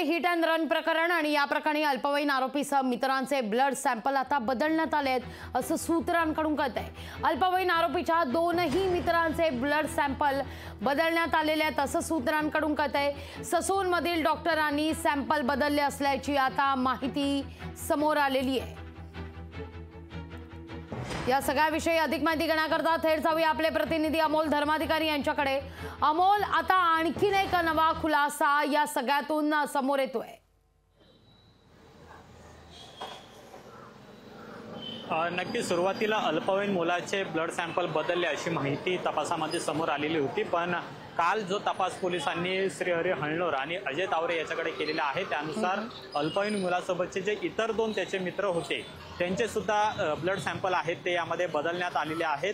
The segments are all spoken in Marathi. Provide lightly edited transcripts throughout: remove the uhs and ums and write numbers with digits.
हिट अँड रन प्रकरण आणि या प्रकरणी अल्पवयीन आरोपीसह मित्रांचे ब्लड सॅम्पल आता बदलण्यात आले आहेत असं सूत्रांकडून कळतंय। अल्पवयीन आरोपीच्या दोनही मित्रांचे ब्लड सॅम्पल बदलण्यात आलेले आहेत असं सूत्रांकडून कळतंय। ससूनमधील डॉक्टरांनी सॅम्पल बदलले असल्याची आता माहिती समोर आलेली आहे। या सगळ्याविषयी अधिक माहिती घेण्याकरता थेट जाऊया आपले प्रतिनिधी अमोल धर्माधिकारी यांच्याकडे। अमोल, आता आणखीन एक नवा खुलासा या सगळ्यातून समोर येतोय। नक्की सुरुवातीला अल्पवयीन मुलाचे ब्लड सॅम्पल बदलले अशी माहिती तपासामध्ये समोर आलेली होती, पण काल जो तपास पोलिसांनी श्रीहरी हळनोर आणि अजय तावरे याच्याकडे केलेला आहे त्यानुसार अल्पवयीन मुलासोबतचे जे इतर दोन त्याचे मित्र होते त्यांचे सुद्धा ब्लड सॅम्पल आहेत ते यामध्ये बदलण्यात आलेले आहेत।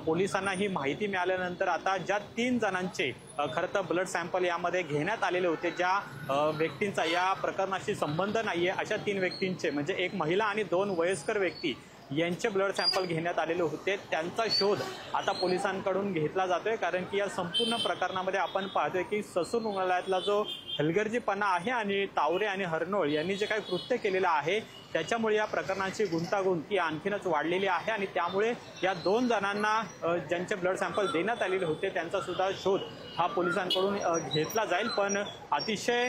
पोलिसांना ही माहिती मिळाल्यानंतर आता ज्या 3 जणांचे खरं तर ब्लड सॅम्पल यामध्ये घेण्यात आलेले होते, ज्या व्यक्तींचा या प्रकरणाशी संबंध नाहीये अशा 3 व्यक्तींचे म्हणजे एक महिला आणि 2 वयस्कर व्यक्ती यांचे ब्लड सॅम्पल घेण्यात आलेले होते, त्यांचा शोध आता पोलिसांकडून घेतला जातोय। कारण की या संपूर्ण प्रकरणामध्ये आपण पाहतोय की ससून रुग्णालयातला जो हलगर्जीपणा आहे आणि तावरे आणि हळनोर यांनी जे काही कृत्य केलेलं आहे त्याच्यामुळे या प्रकरणाची गुंतागुंत ही आणखीनच वाढलेली आहे आणि त्यामुळे या 2 जणांना ज्यांचे ब्लड सॅम्पल देण्यात आलेले होते त्यांचा सुद्धा शोध हा पोलिसांकडून घेतला जाईल। पण अतिशय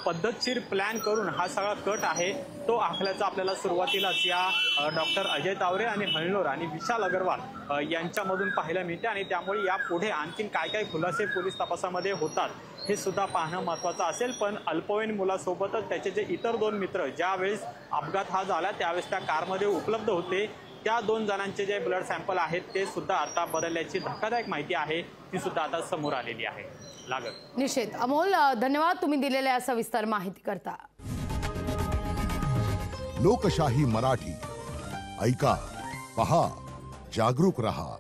पद्धतशीर प्लॅन करून हा सगळा कट आहे तो आखल्याचा आपल्याला सुरुवातीलाच या डॉक्टर अजय तावरे आणि हळनोर आणि विशाल अग्रवाल यांच्यामधून पाहायला मिळते आणि त्यामुळे यापुढे आणखीन काय काय खुलासे पोलीस तपासामध्ये होतात हे सुद्धा पाहणं महत्त्वाचं असेल। पण अल्पवयीन मुलासोबतच त्याचे जे इतर 2 मित्र ज्यावेळेस अपघात हा झाला त्यावेळेस त्या कारमध्ये उपलब्ध होते त्या 2 जणांचे जे ब्लड सॅम्पल आहेत ते सुद्धा आता बदलल्याची धक्कादायक माहिती आहे ती सुद्धा आता समोर आलेली आहे। लागत निश्चित अमोल, धन्यवाद तुम्ही दिलेल्या सविस्तर माहिती करता। लोकशाही मराठी ऐका, पहा, जागरूक रहा।